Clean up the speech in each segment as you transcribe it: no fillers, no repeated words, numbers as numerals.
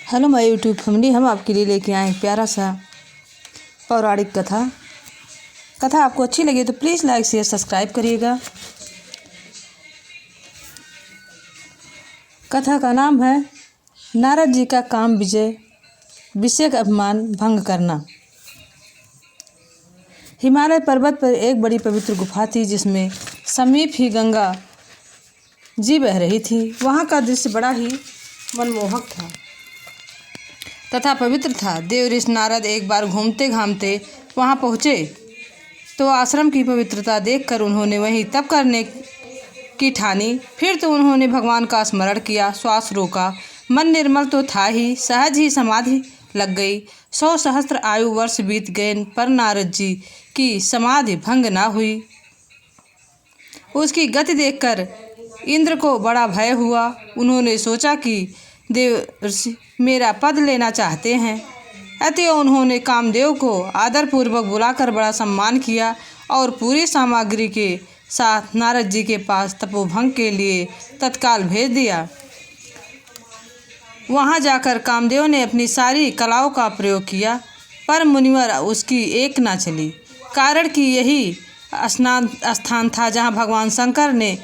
Hello my YouTube family, हम आपके लिए लेके आए एक प्यारा सा पौराणिक कथा आपको अच्छी लगे तो प्लीज़ लाइक शेयर सब्सक्राइब करिएगा। कथा का नाम है नारद जी का काम विजय, विषयक अभिमान भंग करना। हिमालय पर्वत पर एक बड़ी पवित्र गुफा थी जिसमें समीप ही गंगा जी बह रही थी। वहाँ का दृश्य बड़ा ही मनमोहक था तथा पवित्र था। देव ऋषि नारद एक बार घूमते घामते वहाँ पहुँचे तो आश्रम की पवित्रता देखकर उन्होंने वहीं तप करने की ठानी। फिर तो उन्होंने भगवान का स्मरण किया, श्वास रोका, मन निर्मल तो था ही, सहज ही समाधि लग गई। 100 सहस्त्र आयु वर्ष बीत गए पर नारद जी की समाधि भंग ना हुई। उसकी गति देखकर इंद्र को बड़ा भय हुआ। उन्होंने सोचा कि देव ऋषि मेरा पद लेना चाहते हैं। अतः उन्होंने कामदेव को आदरपूर्वक बुलाकर बड़ा सम्मान किया और पूरी सामग्री के साथ नारद जी के पास तपोभंग के लिए तत्काल भेज दिया। वहां जाकर कामदेव ने अपनी सारी कलाओं का प्रयोग किया पर मुनिवर उसकी एक ना चली। कारण कि यही स्थान था जहां भगवान शंकर ने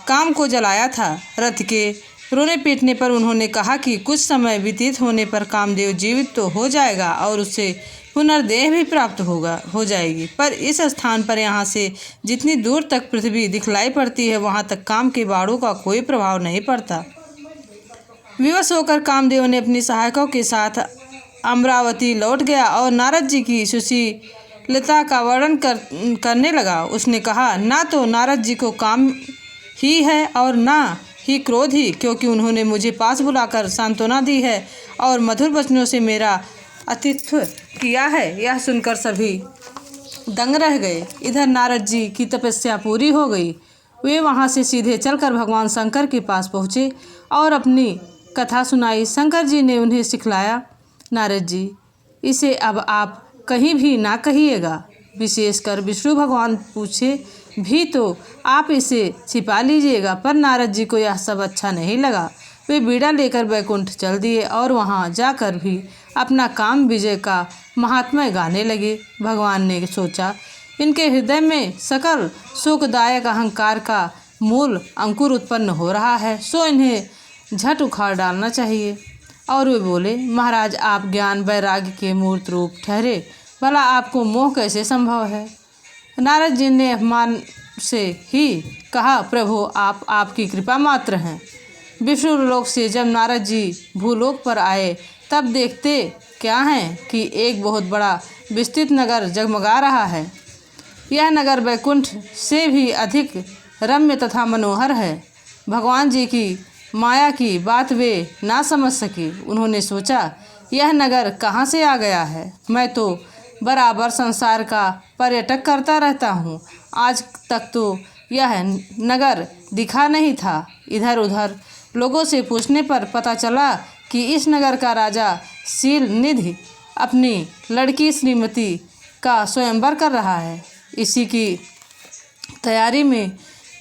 काम को जलाया था। रथ के रोने पीटने पर उन्होंने कहा कि कुछ समय व्यतीत होने पर कामदेव जीवित तो हो जाएगा और उससे पुनर्देह भी प्राप्त हो जाएगी, पर इस स्थान पर यहाँ से जितनी दूर तक पृथ्वी दिखलाई पड़ती है वहाँ तक काम के बाणों का कोई प्रभाव नहीं पड़ता। विवश होकर कामदेव ने अपनी सहायकों के साथ अमरावती लौट गया और नारद जी की सुशीलता का वर्णन करने लगा। उसने कहा, ना तो नारद जी को काम ही है और ना ही क्रोध ही, क्योंकि उन्होंने मुझे पास बुलाकर सांत्वना दी है और मधुर वचनों से मेरा आतिथ्य किया है। यह सुनकर सभी दंग रह गए। इधर नारद जी की तपस्या पूरी हो गई। वे वहां से सीधे चलकर भगवान शंकर के पास पहुँचे और अपनी कथा सुनाई। शंकर जी ने उन्हें सिखलाया, नारद जी इसे अब आप कहीं भी ना कहिएगा, विशेषकर विष्णु भगवान पूछे भी तो आप इसे छिपा लीजिएगा। पर नारद जी को यह सब अच्छा नहीं लगा। वे बीड़ा लेकर बैकुंठ चल दिए और वहां जाकर भी अपना काम विजय का महात्म्य गाने लगे। भगवान ने सोचा, इनके हृदय में सकल सुखदायक अहंकार का मूल अंकुर उत्पन्न हो रहा है, सो इन्हें झट उखाड़ डालना चाहिए। और वे बोले, महाराज आप ज्ञान वैराग्य के मूर्त रूप ठहरे, भला आपको मोह कैसे संभव है। नारद जी ने अपमान से ही कहा, प्रभु आप आपकी कृपा मात्र हैं। विष्णु लोक से जब नारद जी भूलोक पर आए तब देखते क्या हैं कि एक बहुत बड़ा विस्तृत नगर जगमगा रहा है। यह नगर बैकुंठ से भी अधिक रम्य तथा मनोहर है। भगवान जी की माया की बात वे ना समझ सके। उन्होंने सोचा, यह नगर कहाँ से आ गया है। मैं तो बराबर संसार का पर्यटक करता रहता हूँ, आज तक तो यह नगर दिखा नहीं था। इधर उधर लोगों से पूछने पर पता चला कि इस नगर का राजा शीलनिधि अपनी लड़की श्रीमती का स्वयंवर कर रहा है। इसी की तैयारी में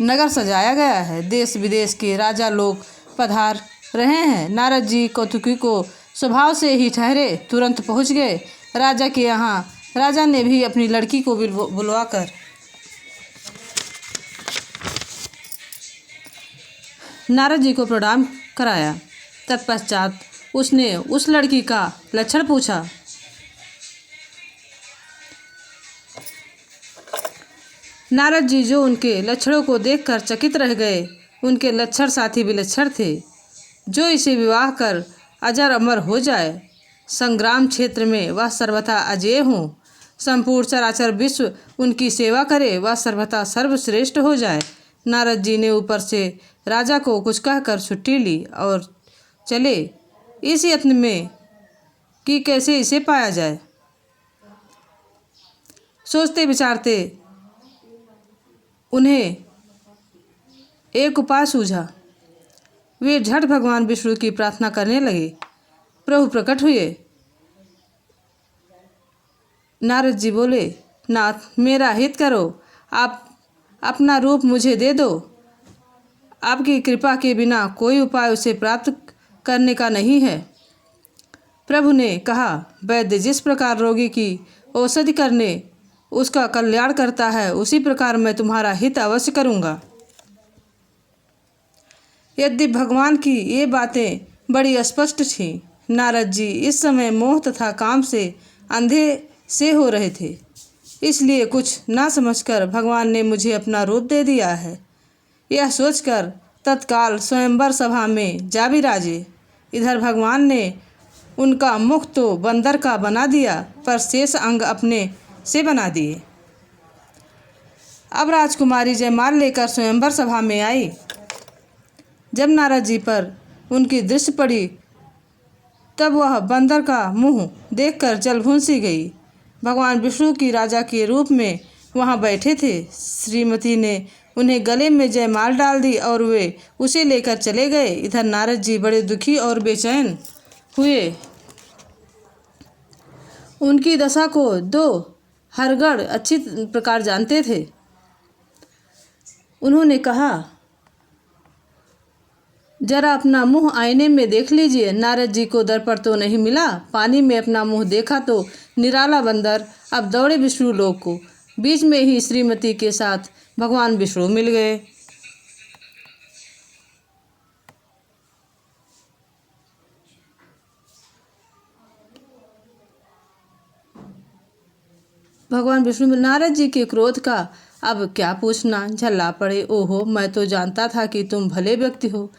नगर सजाया गया है। देश विदेश के राजा लोग पधार रहे हैं। नारद जी कौतुकी को स्वभाव से ही ठहरे, तुरंत पहुँच गए राजा के यहाँ। राजा ने भी अपनी लड़की को बुलवाकर नारद जी को प्रणाम कराया। तत्पश्चात उसने उस लड़की का लक्षण पूछा। नारद जी जो उनके लक्षणों को देखकर चकित रह गए। उनके लक्षण साथी विलक्षण थे, जो इसे विवाह कर अजर अमर हो जाए। संग्राम क्षेत्र में वह सर्वथा अजेय हो, संपूर्ण चराचर विश्व उनकी सेवा करे, वह सर्वथा सर्वश्रेष्ठ हो जाए। नारद जी ने ऊपर से राजा को कुछ कहकर छुट्टी ली और चले इस यत्न में कि कैसे इसे पाया जाए। सोचते विचारते उन्हें एक उपाय सूझा। वे झट भगवान विष्णु की प्रार्थना करने लगे। प्रभु प्रकट हुए। नारद जी बोले, नाथ मेरा हित करो, आप अपना रूप मुझे दे दो। आपकी कृपा के बिना कोई उपाय उसे प्राप्त करने का नहीं है। प्रभु ने कहा, वैद्य जिस प्रकार रोगी की औषधि करने उसका कल्याण करता है, उसी प्रकार मैं तुम्हारा हित अवश्य करूँगा। यद्यपि भगवान की ये बातें बड़ी स्पष्ट थीं, नारद जी इस समय मोह तथा काम से अंधे से हो रहे थे। इसलिए कुछ ना समझकर भगवान ने मुझे अपना रूप दे दिया है, यह सोचकर तत्काल स्वयंवर सभा में जा विराजे। इधर भगवान ने उनका मुख तो बंदर का बना दिया, पर शेष अंग अपने से बना दिए। अब राजकुमारी जयमाल लेकर स्वयंवर सभा में आई। जब नारद जी पर उनकी दृष्टि पड़ी, तब वह बंदर का मुंह देखकर जलभून सी गई। भगवान विष्णु की राजा के रूप में वहाँ बैठे थे। श्रीमती ने उन्हें गले में जयमाल डाल दी और वे उसे लेकर चले गए। इधर नारद जी बड़े दुखी और बेचैन हुए। उनकी दशा को दो हरगढ़ अच्छी प्रकार जानते थे। उन्होंने कहा, जरा अपना मुंह आईने में देख लीजिए। नारद जी को दर्पण तो नहीं मिला। पानी में अपना मुंह देखा तो निराला बंदर अब दौड़े विष्णु लोक को। बीच में ही श्रीमती के साथ भगवान विष्णु मिल गए। भगवान विष्णु नारद जी के क्रोध का अब क्या पूछना, झल्ला पड़े। ओहो, मैं तो जानता था कि तुम भले व्यक्ति हो,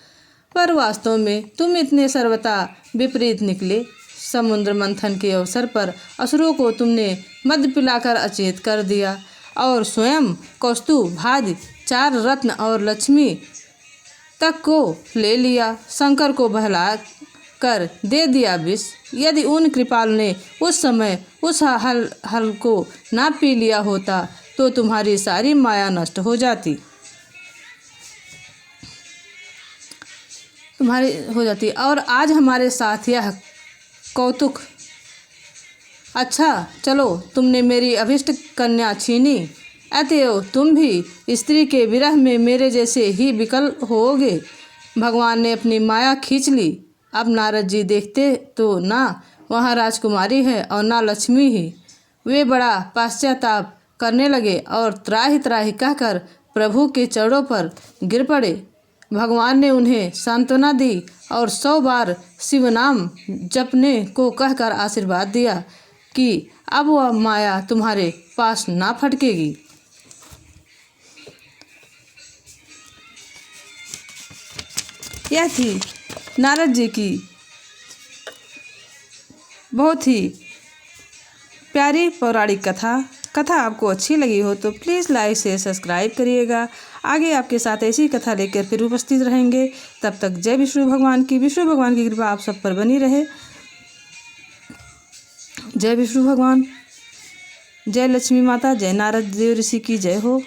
पर वास्तव में तुम इतने सर्वथा विपरीत निकले। समुद्र मंथन के अवसर पर असुरों को तुमने मद पिलाकर अचेत कर दिया और स्वयं कौस्तुभ, भाज, 4 रत्न और लक्ष्मी तक को ले लिया। शंकर को बहला कर दे दिया विष। यदि उन कृपाल ने उस समय उस हल को ना पी लिया होता तो तुम्हारी सारी माया नष्ट हो जाती, और आज हमारे साथ यह कौतुक। अच्छा चलो, तुमने मेरी अभिष्ट कन्या छीनी, अतएव तुम भी स्त्री के विरह में मेरे जैसे ही विकल होगे। भगवान ने अपनी माया खींच ली। अब नारद जी देखते तो ना वहाँ राजकुमारी है और ना लक्ष्मी ही। वे बड़ा पश्चाताप करने लगे और त्राहि त्राहि कहकर प्रभु के चरणों पर गिर पड़े। भगवान ने उन्हें सांत्वना दी और 100 बार शिव नाम जपने को कहकर आशीर्वाद दिया कि अब वह माया तुम्हारे पास ना फटकेगी। यह थी नारद जी की बहुत ही प्यारी पौराणिक कथा आपको अच्छी लगी हो तो प्लीज़ लाइक शेयर सब्सक्राइब करिएगा। आगे आपके साथ ऐसी कथा लेकर फिर उपस्थित रहेंगे। तब तक जय विष्णु भगवान की कृपा आप सब पर बनी रहे। जय विष्णु भगवान, जय लक्ष्मी माता, जय नारद देव ऋषि की जय हो।